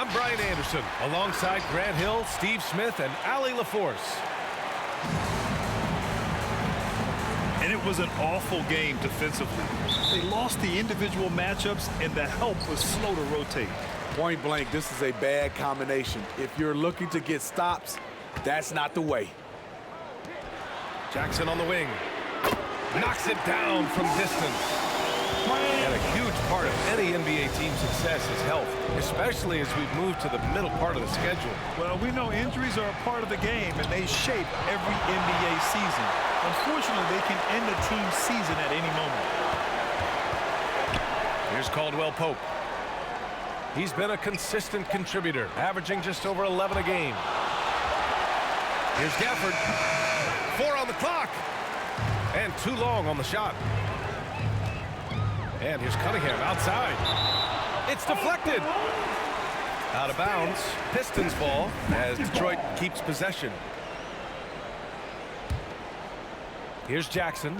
I'm Brian Anderson, alongside Grant Hill, Steve Smith, and Allie LaForce. And it was an awful game defensively. They lost the individual matchups, and the help was slow to rotate. Point blank, this is a bad combination. If you're looking to get stops, that's not the way. Jackson on the wing. Knocks it down from distance. And a huge part of any NBA team's success is health, especially as we've moved to the middle part of the schedule. Well, we know injuries are a part of the game, and they shape every NBA season. Unfortunately, they can end a team's season at any moment. Here's Caldwell Pope. He's been a consistent contributor, averaging just over 11 a game. Here's Gafford. 4 on the clock. And too long on the shot. And here's Cunningham outside. It's deflected. Out of bounds. Pistons ball as Detroit keeps possession. Here's Jackson.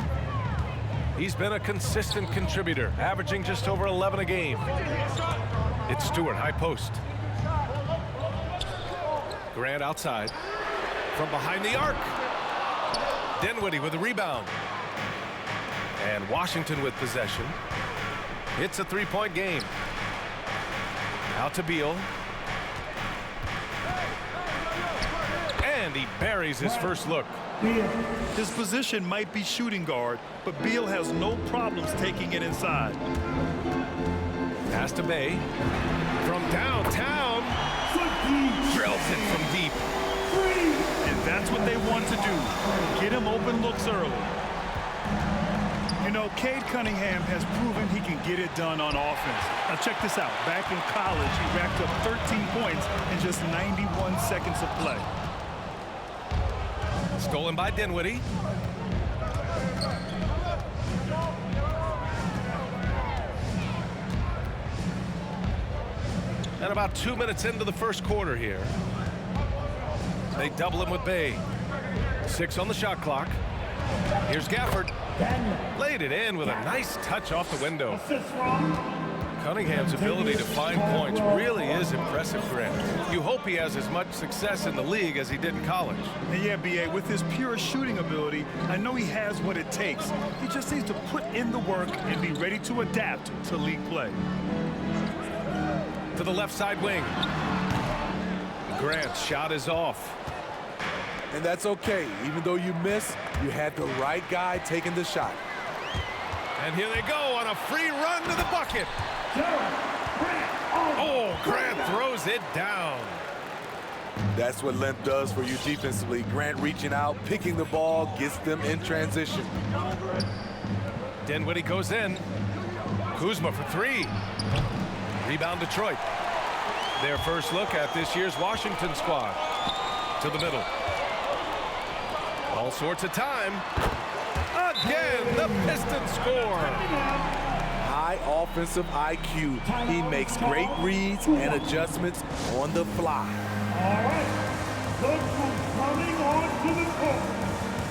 He's been a consistent contributor, averaging just over 11 a game. It's Stewart, high post. Grant outside. From behind the arc. Dinwiddie with a rebound. And Washington with possession. It's a three-point game. Out to Beal. And he buries his first look. His position might be shooting guard, but Beal has no problems taking it inside. Pass to Bay. From downtown. Drills it from deep. And that's what they want to do. Get him open looks early. You know, Cade Cunningham has proven he can get it done on offense. Now check this out. Back in college, he racked up 13 points in just 91 seconds of play. Stolen by Dinwiddie. And about 2 minutes into the first quarter here. They double him with Bay. 6 on the shot clock. Here's Gafford. Laid it in with a nice touch off the window. Cunningham's ability to find points really is impressive, Grant. You hope he has as much success in the league as he did in college. And yeah, B.A., with his pure shooting ability, I know he has what it takes. He just needs to put in the work and be ready to adapt to league play. To the left side wing. Grant's shot is off. And that's okay. Even though you miss, you had the right guy taking the shot. And here they go on a free run to the bucket. Oh, Grant throws it down. That's what length does for you defensively. Grant reaching out, picking the ball, gets them in transition. Dinwiddie goes in. Kuzma for 3. Rebound Detroit. Their first look at this year's Washington squad. To the middle. All sorts of time. Again, the Pistons score. High offensive IQ. He makes great reads and adjustments on the fly. All right, look who's coming onto the court.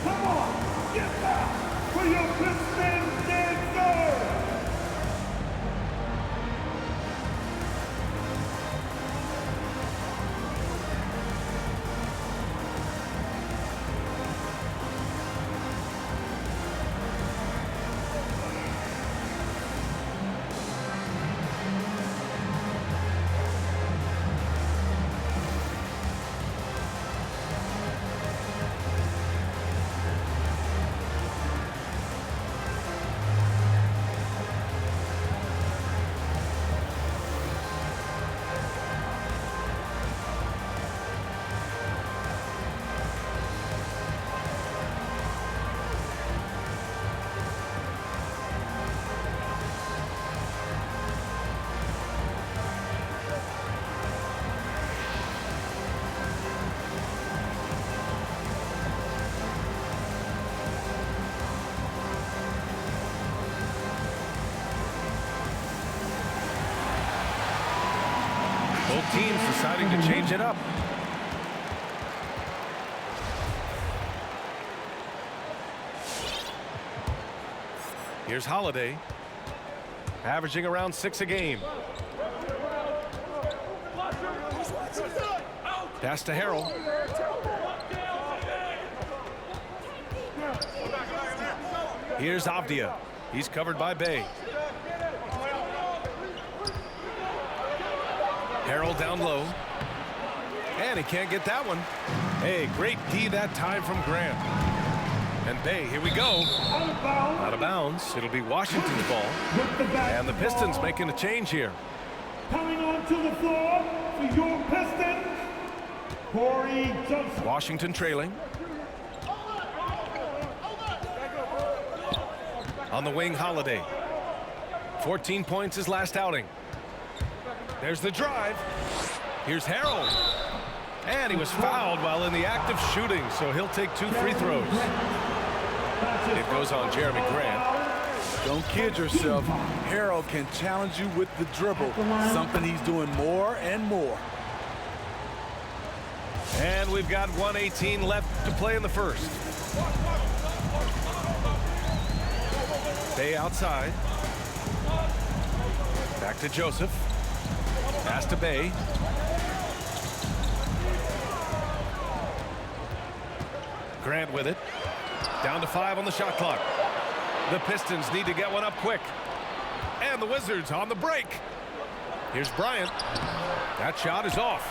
Come on, get back for your Pistons dancer. Both teams deciding to change it up. Here's Holiday, averaging around 6 a game. Pass to Harrell. Here's Avdia. He's covered by Bay. Harrell down low. And he can't get that one. Hey, great D that time from Grant. And Bay, here we go. Out of bounds. It'll be Washington's ball. And the Pistons making a change here. Coming onto the floor for your Pistons, Corey Johnson. Washington trailing. On the wing, Holiday. 14 points his last outing. There's the drive. Here's Harrell. And he was fouled while in the act of shooting, so he'll take 2 free throws. It goes on Jeremy Grant. Don't kid yourself. Harrell can challenge you with the dribble, something he's doing more and more. And we've got 1:18 left to play in the first. Bay outside. Back to Joseph. Pass to Bay. Grant with it. Down to 5 on the shot clock. The Pistons need to get one up quick. And the Wizards on the break. Here's Bryant. That shot is off.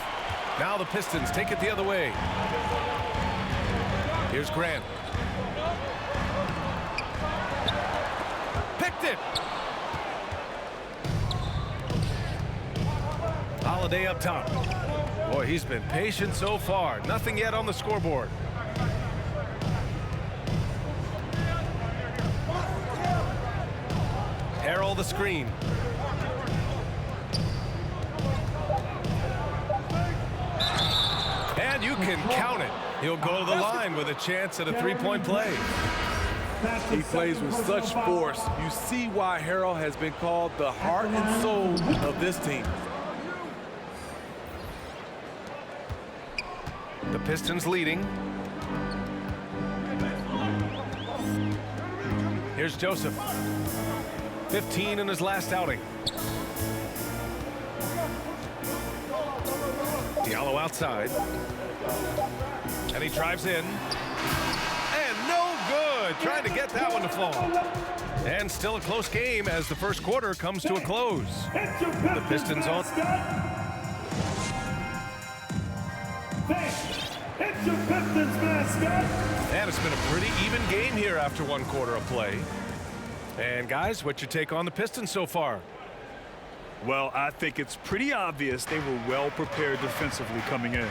Now the Pistons take it the other way. Here's Grant. Picked it. Holiday up top. Boy, he's been patient so far. Nothing yet on the scoreboard. Harrell the screen. And you can count it. He'll go to the line with a chance at a three-point play. He plays with such force. You see why Harrell has been called the heart and soul of this team. The Pistons leading. Here's Joseph. 15 in his last outing. Diallo outside. And he drives in. And no good. Trying to get that one to fall. And still a close game as the first quarter comes to a close. The Pistons on. It's your Pistons mascot. And it's been a pretty even game here after one quarter of play. And guys, what's your take on the Pistons so far? Well, I think it's pretty obvious they were well prepared defensively coming in.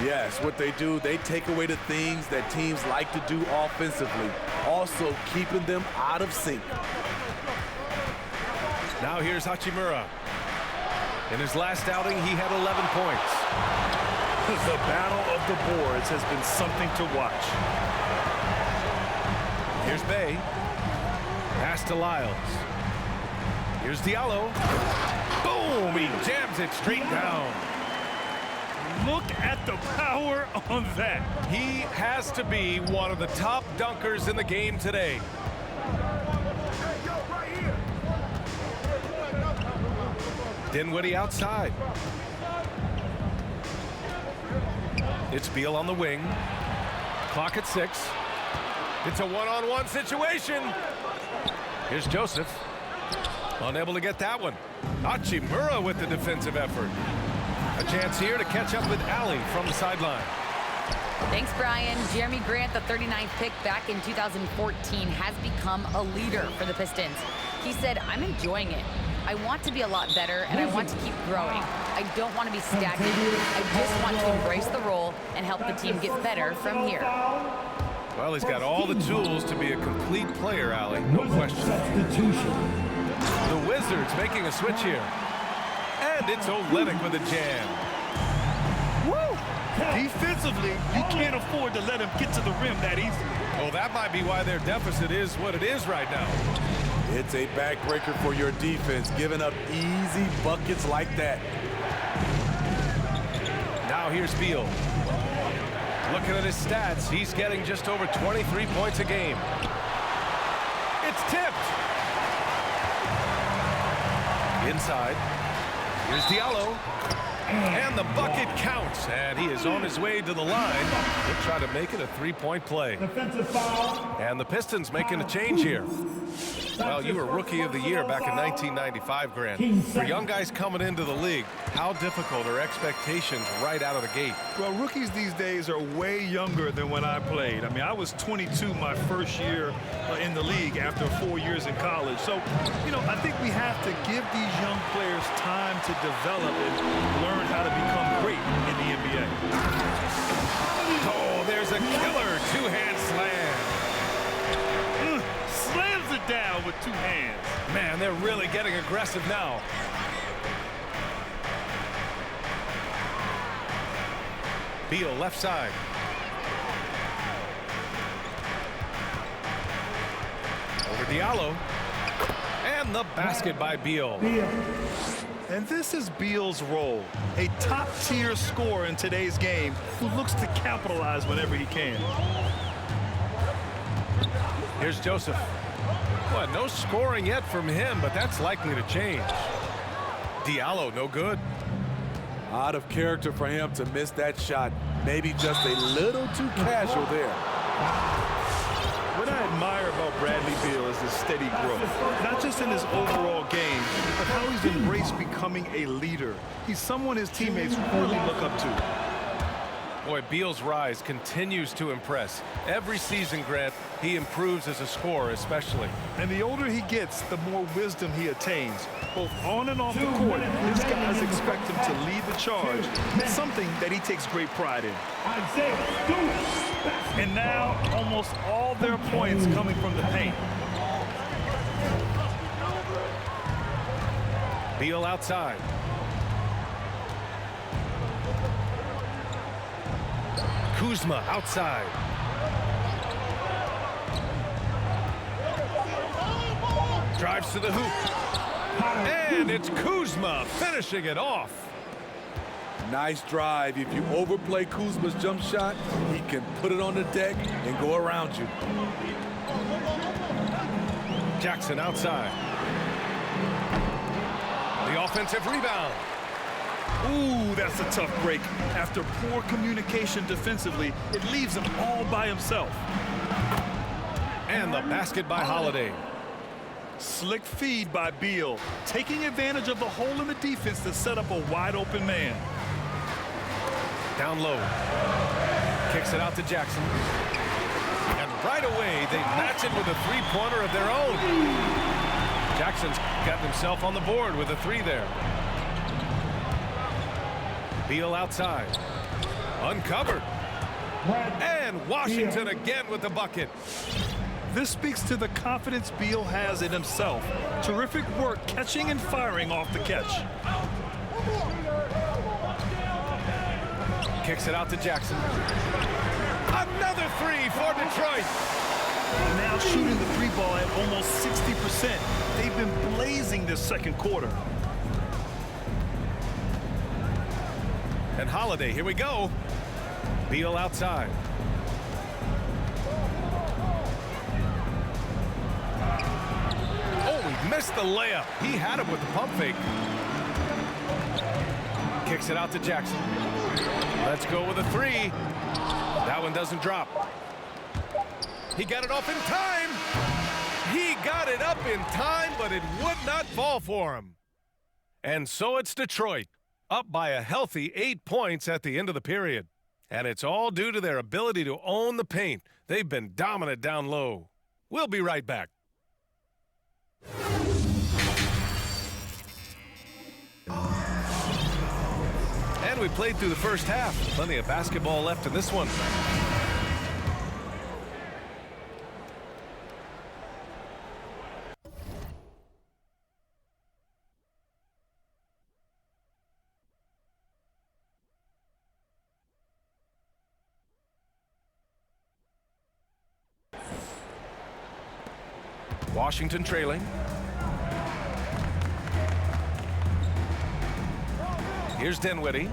Yes, what they do, they take away the things that teams like to do offensively, also keeping them out of sync. Now here's Hachimura. In his last outing, he had 11 points. The battle of the boards has been something to watch. Here's Bay. Pass to Lyles. Here's Diallo. Boom! He jams it straight down. Look at the power on that. He has to be one of the top dunkers in the game today. Dinwiddie outside. It's Beal on the wing. Clock at 6. It's a one-on-one situation. Here's Joseph. Unable to get that one. Hachimura with the defensive effort. A chance here to catch up with Allie from the sideline. Thanks, Brian. Jeremy Grant, the 39th pick back in 2014, has become a leader for the Pistons. He said, "I'm enjoying it. I want to be a lot better, and I want to keep growing. I don't want to be stagnant. I just want to embrace the role and help the team get better from here." Well, he's got all the tools to be a complete player, Allie. No question. The Wizards making a switch here. And it's Olynyk with a jam. Woo! Defensively, you can't afford to let him get to the rim that easily. Well, that might be why their deficit is what it is right now. It's a backbreaker for your defense, giving up easy buckets like that. Now here's Beal. Looking at his stats, he's getting just over 23 points a game. It's tipped. Inside. Here's Diallo. And the bucket counts, and he is on his way to the line. He'll try to make it a three-point play. Defensive foul. And the Pistons making a change here. Well, you were Rookie of the Year back in 1995, Grant. For young guys coming into the league, how difficult are expectations right out of the gate? Well, rookies these days are way younger than when I played. I mean, I was 22 my first year in the league after 4 years in college. So, you know, I think we have to give these young players time to develop and learn how to become great in the NBA. Oh, there's a killer two-hand slam. Slams it down with two hands. Man, they're really getting aggressive now. Beal left side. Over Diallo. And the basket by Beal. And this is Beal's role, a top-tier scorer in today's game who looks to capitalize whenever he can. Here's Joseph. Well, no scoring yet from him, but that's likely to change. Diallo, no good. Out of character for him to miss that shot. Maybe just a little too casual there. What I admire about Bradley Beal is his steady growth, not just in his overall game, but how he's embraced becoming a leader. He's someone his teammates really look up to. Boy, Beal's rise continues to impress. Every season, Grant, he improves as a scorer especially. And the older he gets, the more wisdom he attains. Both on and off the court, his guys expect him to lead the charge, something that he takes great pride in. And now, almost all their points coming from the paint. Beal outside. Kuzma outside. Drives to the hoop. And it's Kuzma finishing it off. Nice drive. If you overplay Kuzma's jump shot, he can put it on the deck and go around you. Jackson outside. The offensive rebound. Ooh, that's a tough break. After poor communication defensively, it leaves him all by himself. And the basket by Holiday. Slick feed by Beal, taking advantage of the hole in the defense to set up a wide-open man. Down low. Kicks it out to Jackson. And right away, they match it with a three-pointer of their own. Jackson's got himself on the board with a three there. Beal outside. Uncovered. And Washington again with the bucket. This speaks to the confidence Beal has in himself. Terrific work catching and firing off the catch. Kicks it out to Jackson. Another three for Detroit. Now shooting the three ball at almost 60%. They've been blazing this second quarter. And Holiday, here we go. Beal outside. Oh, he missed the layup. He had him with the pump fake. Kicks it out to Jackson. Let's go with a three. That one doesn't drop. He got it off in time. He got it up in time, but it would not fall for him. And so it's Detroit, up by a healthy 8 points at the end of the period. And it's all due to their ability to own the paint. They've been dominant down low. We'll be right back. And we played through the first half. Plenty of basketball left in this one. Washington trailing. Here's Dinwiddie.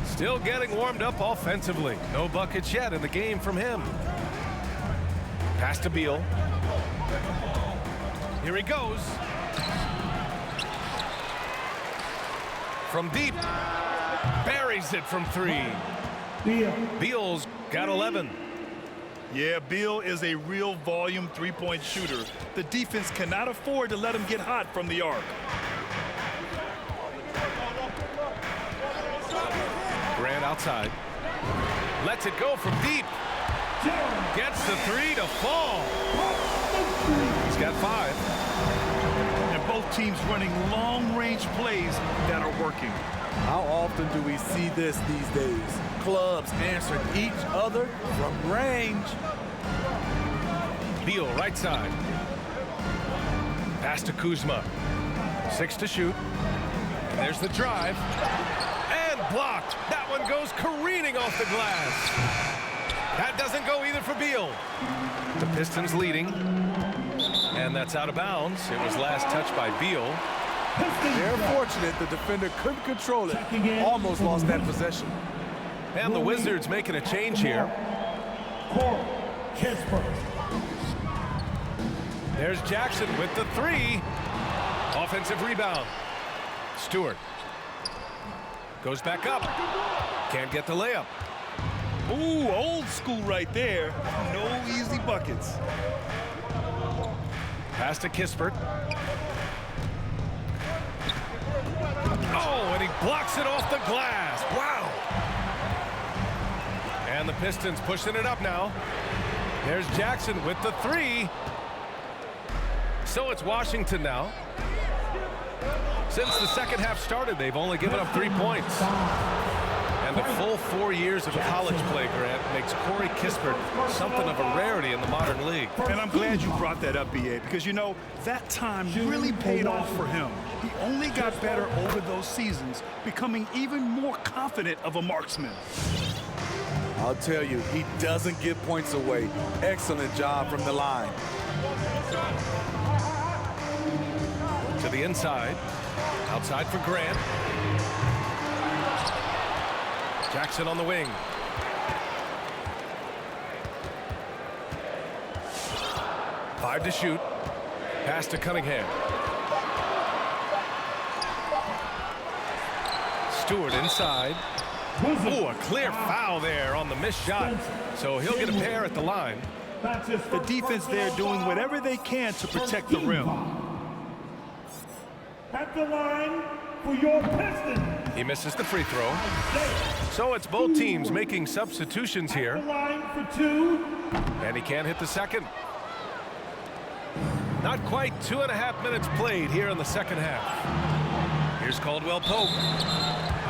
Still getting warmed up offensively. No buckets yet in the game from him. Pass to Beal. Here he goes. From deep. Buries it from 3. Beal's got 11. Yeah, Beal is a real volume three-point shooter. The defense cannot afford to let him get hot from the arc. Grant outside. Lets it go from deep. Gets the 3 to fall. He's got 5. And both teams running long-range plays that are working. How often do we see this these days? Clubs answering each other from range. Beal right side. Pass to Kuzma. 6 to shoot. And there's the drive. And blocked. That one goes careening off the glass. That doesn't go either for Beal. The Pistons leading. And that's out of bounds. It was last touched by Beal. They're fortunate the defender couldn't control it. Almost lost that possession. And the Wizards making a change here. There's Jackson with the 3. Offensive rebound. Stewart goes back up. Can't get the layup. Ooh, old school right there. No easy buckets. Pass to Kispert. Oh, and he blocks it off the glass. Wow. And the Pistons pushing it up now. There's Jackson with the 3. So it's Washington now. Since the second half started, they've only given up 3 points. And the full 4 years of college play, Grant, makes Corey Kispert something of a rarity in the modern league. And I'm glad you brought that up, B.A., because, you know, that time really paid off for him. He only got better over those seasons, becoming even more confident of a marksman. I'll tell you, he doesn't give points away. Excellent job from the line. To the inside. Outside for Grant. Jackson on the wing. Five to shoot. Pass to Cunningham. Stewart inside. Ooh, a clear foul there on the missed shot. So he'll get a pair at the line. The defense there doing whatever they can to protect the rim. At the line for your Pistons. He misses the free throw. So it's both teams making substitutions The here. line for 2. And he can't hit the second. Not quite 2.5 minutes played here in the second half. Here's Caldwell Pope.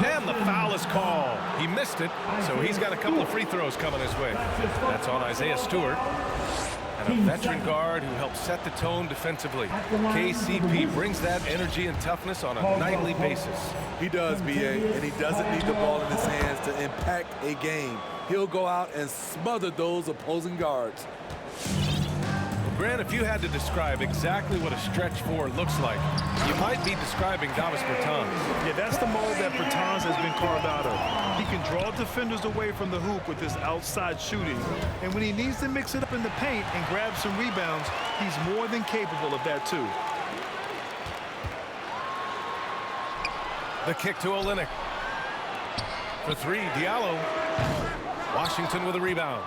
And the foul is called. He missed it, so he's got a couple of free throws coming his way. That's on Isaiah Stewart. And a veteran guard who helps set the tone defensively. KCP brings that energy and toughness on a nightly basis. He does, B.A., and he doesn't need the ball in his hands to impact a game. He'll go out and smother those opposing guards. Grant, if you had to describe exactly what a stretch 4 looks like, you might be describing Davis Bertans. Yeah, that's the mold that Bertans has been carved out of. He can draw defenders away from the hoop with his outside shooting. And when he needs to mix it up in the paint and grab some rebounds, he's more than capable of that too. The kick to Olynyk. For 3, Diallo. Washington with a rebound.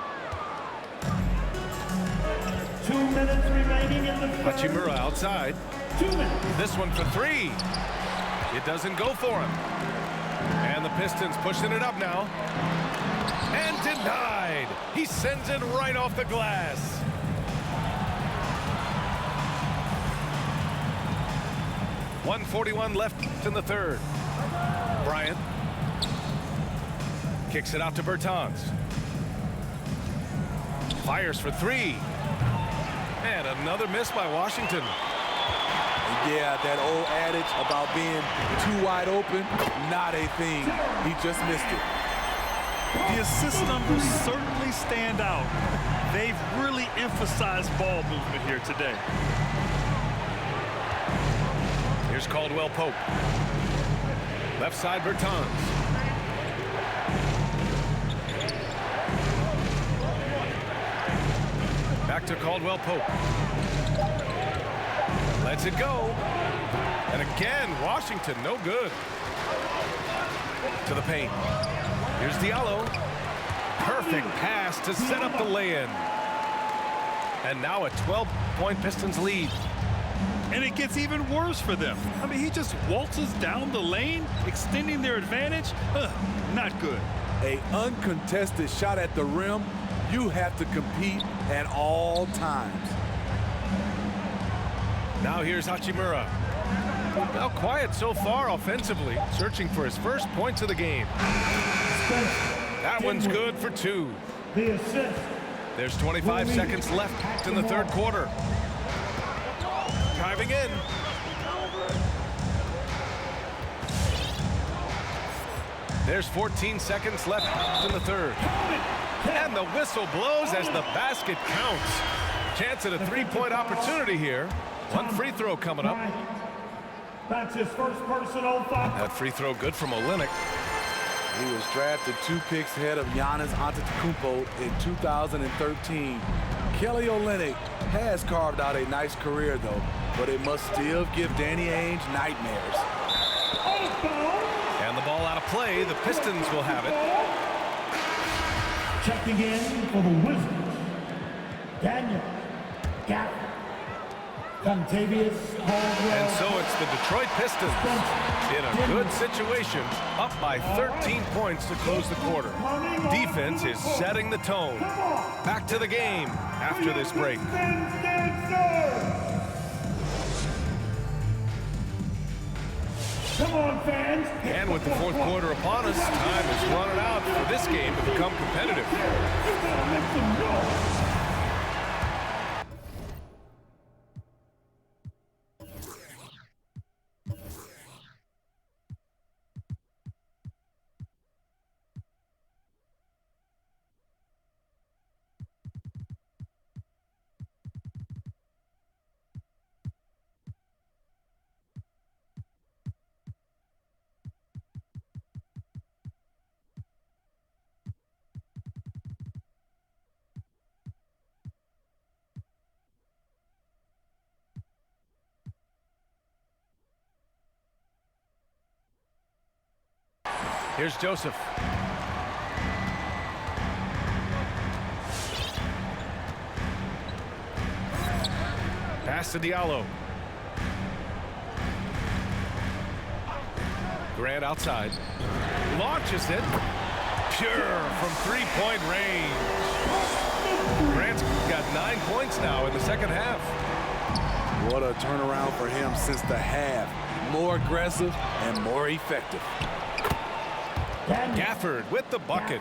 2 minutes remaining in the third. Hachimura outside. 2 minutes. This one for 3. It doesn't go for him. And the Pistons pushing it up now. And denied. He sends it right off the glass. .141 left in the third. Bryant kicks it out to Bertans. Fires for 3. And another miss by Washington. Yeah, that old adage about being too wide open, not a thing. He just missed it. The assist numbers certainly stand out. They've really emphasized ball movement here today. Here's Caldwell Pope. Left side, Bertans. Back to Caldwell Pope. Lets it go. And again, Washington, no good. To the paint. Here's Diallo. Perfect pass to set up the lay-in. And now a 12-point Pistons lead. And it gets even worse for them. I mean, he just waltzes down the lane, extending their advantage. Not good. An uncontested shot at the rim, you have to compete at all times. Now here's Hachimura. Now quiet so far offensively, searching for his first points of the game. That one's good for 2. The assist. There's 25 seconds left in the third quarter. Driving in. There's 14 seconds left in the third. And the whistle blows as the basket counts. Chance at a three-point opportunity here. One free throw coming up. That's his first personal foul. That free throw good from Olynyk. He was drafted 2 picks ahead of Giannis Antetokounmpo in 2013. Kelly Olynyk has carved out a nice career, though, but it must still give Danny Ainge nightmares. And the ball out of play. The Pistons will have it. Checking in for the Wizards, Daniel Gafford. Contavious Caldwell. And so it's the Detroit Pistons in a good situation, up by 13 points to close the quarter. Defense is setting the tone. Back to the game after this break. Come on, fans. And with the fourth quarter upon us, time is running out for this game to become competitive. Make some noise. Here's Joseph. Pass to Diallo. Grant outside. Launches it. Pure from three-point range. Grant's got 9 points now in the second half. What a turnaround for him since the half. More aggressive and more effective. Gafford with the bucket.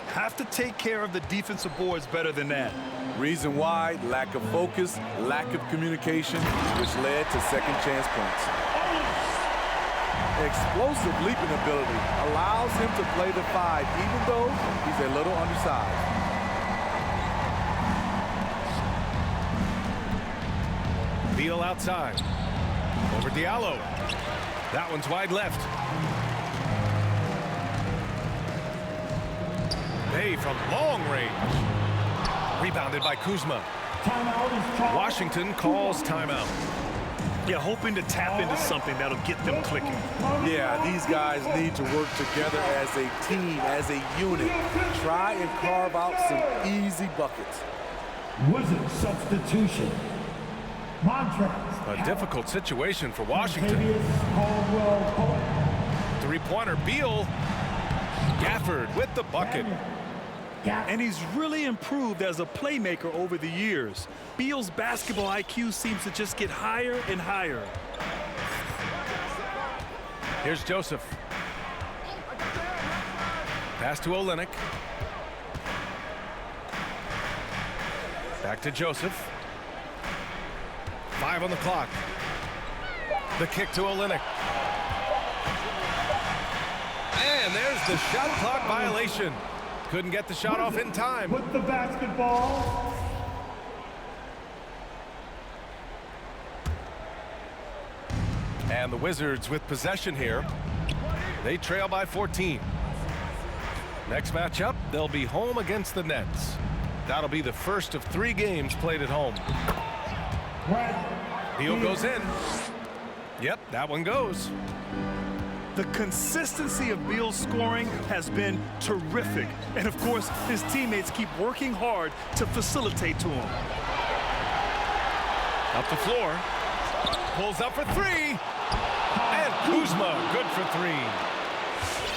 Have to take care of the defensive boards better than that. Reason why? Lack of focus, lack of communication, which led to second chance points. Explosive leaping ability allows him to play the 5, even though he's a little undersized. Beal outside. Over Diallo. That one's wide left. Bay from long range. Rebounded by Kuzma. Washington calls timeout. Yeah, hoping to tap into something that'll get them clicking. Yeah, these guys need to work together as a team, as a unit. Try and carve out some easy buckets. Wizard substitution. A difficult situation for Washington. Three-pointer, Beal. Gafford with the bucket. And he's really improved as a playmaker over the years. Beal's basketball IQ seems to just get higher and higher. Here's Joseph. Pass to Olynyk. Back to Joseph. 5 on the clock. The kick to Olynyk. And there's the shot clock violation. Couldn't get the shot off in time. With the basketball. And the Wizards with possession here. They trail by 14. Next matchup, they'll be home against the Nets. That'll be the first of 3 games played at home. Beal goes in. Yep, that one goes. The consistency of Beal's scoring has been terrific. And of course, his teammates keep working hard to facilitate to him. Up the floor. Pulls up for three. And Kuzma, good for three.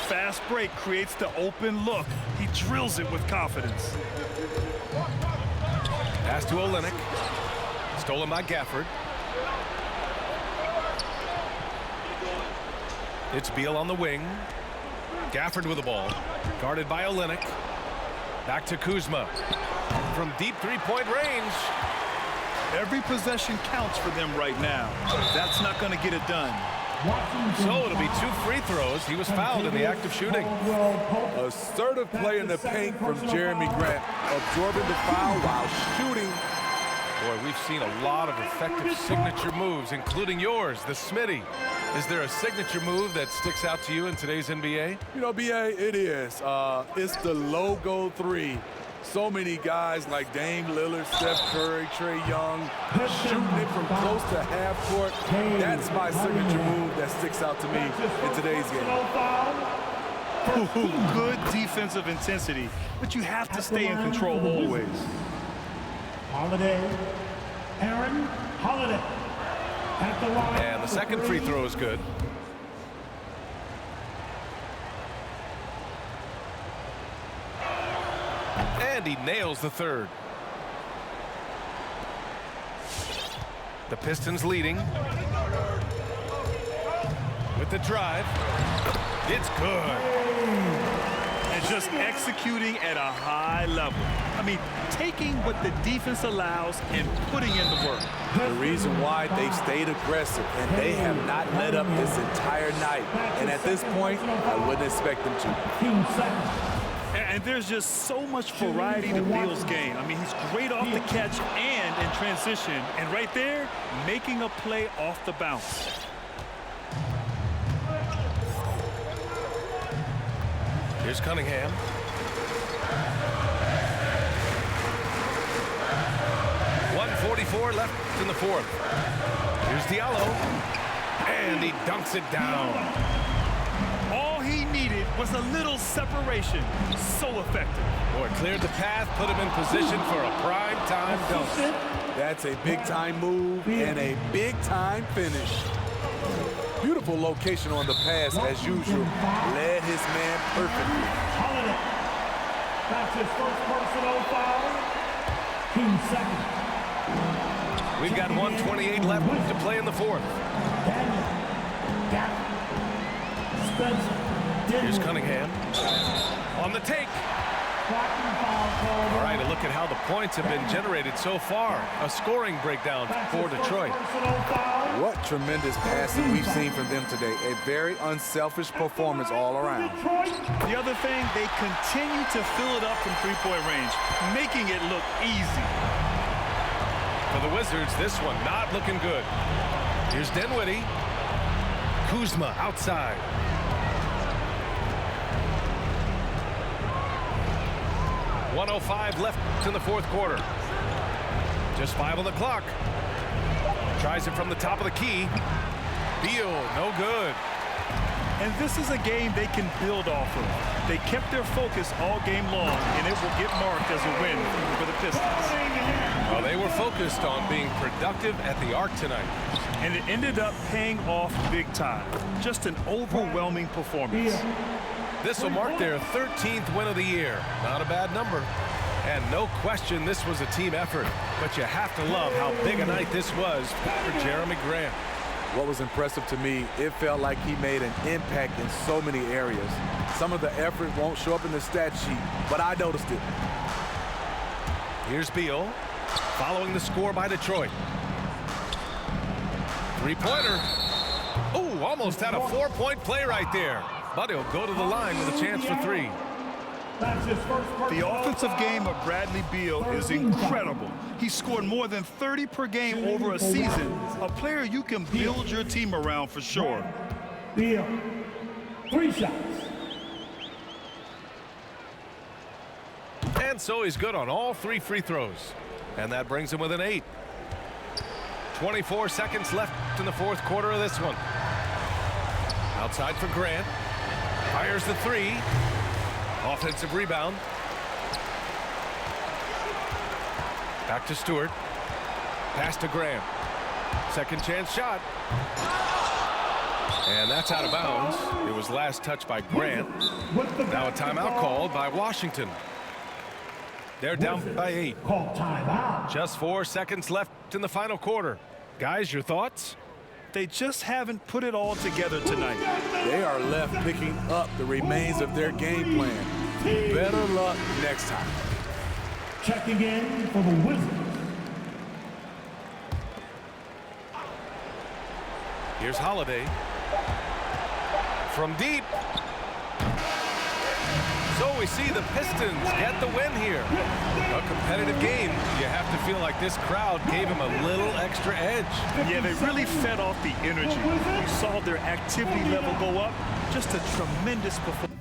Fast break creates the open look. He drills it with confidence. Pass to Olynyk. Stolen by Gafford. It's Beal on the wing. Gafford with the ball. Guarded by Olynyk. Back to Kuzma. From deep three-point range. Every possession counts for them right now. That's not going to get it done. So it'll be 2 free throws. He was fouled in the act of shooting. Assertive play in the paint from Jeremy Grant, absorbing the foul while shooting. Boy, we've seen a lot of effective signature moves, including yours, the Smitty. Is there a signature move that sticks out to you in today's NBA? You know, BA, it is. It's the logo three. So many guys like Dame Lillard, Steph Curry, Trae Young, shooting it from close to half court. That's my signature move that sticks out to me in today's game. Good defensive intensity, but you have to stay in control always. Holiday, Aaron Holiday. At the line. And the second free throw is good. And he nails the third. The Pistons leading. With the drive. It's good. And just executing at a high level. I mean, taking what the defense allows and putting in the work. The reason why they've stayed aggressive and they have not let up this entire night. And at this point, I wouldn't expect them to. And there's just so much variety to Beal's game. I mean, he's great off the catch and in transition. And right there, making a play off the bounce. Here's Cunningham. .144 left in the fourth. Here's Diallo. And he dunks it down. All he needed was a little separation. So effective. Boy, cleared the path, put him in position for a prime-time dunk. That's a big-time move and a big-time finish. Beautiful location on the pass, as usual. Led his man perfectly. Holiday. That's his first personal foul. Team second. We've got 1:28 left to play in the fourth. Here's Cunningham. On the take. All right, a look at how the points have been generated so far. A scoring breakdown for Detroit. What tremendous passing we've seen from them today. A very unselfish performance all around. The other thing, they continue to fill it up from three-point range, making it look easy. For the Wizards, this one not looking good. Here's Dinwiddie. Kuzma outside. .105 left in the fourth quarter. Just 5 on the clock. Tries it from the top of the key. Beal, no good. And this is a game they can build off of. They kept their focus all game long, and it will get marked as a win for the Pistons. Well, they were focused on being productive at the arc tonight. And it ended up paying off big time. Just an overwhelming performance. This will mark their 13th win of the year. Not a bad number. And no question this was a team effort. But you have to love how big a night this was for Jeremy Grant. What was impressive to me, it felt like he made an impact in so many areas. Some of the effort won't show up in the stat sheet, but I noticed it. Here's Beal, following the score by Detroit. Three-pointer. Oh, almost had a 4-point play right there. But he'll go to the line with a chance for 3. The offensive game of Bradley Beal is incredible. He scored more than 30 per game over a season. A player you can build your team around for sure. Beal, 3 shots. And so he's good on all 3 free throws. And that brings him within 8. 24 seconds left in the fourth quarter of this one. Outside for Grant. Fires the three. Offensive rebound. Back to Stewart. Pass to Grant. Second chance shot. And that's out of bounds. It was last touched by Grant. Now a timeout called by Washington. They're down by 8. Call timeout. Just 4 seconds left in the final quarter. Guys, your thoughts? They just haven't put it all together tonight. They are left picking up the remains of their game plan. Better luck next time. Checking in for the Wizards. Here's Holiday. From deep. So we see the Pistons get the win here. A competitive game. You have to feel like this crowd gave them a little extra edge. Yeah, they really fed off the energy. You saw their activity level go up. Just a tremendous performance.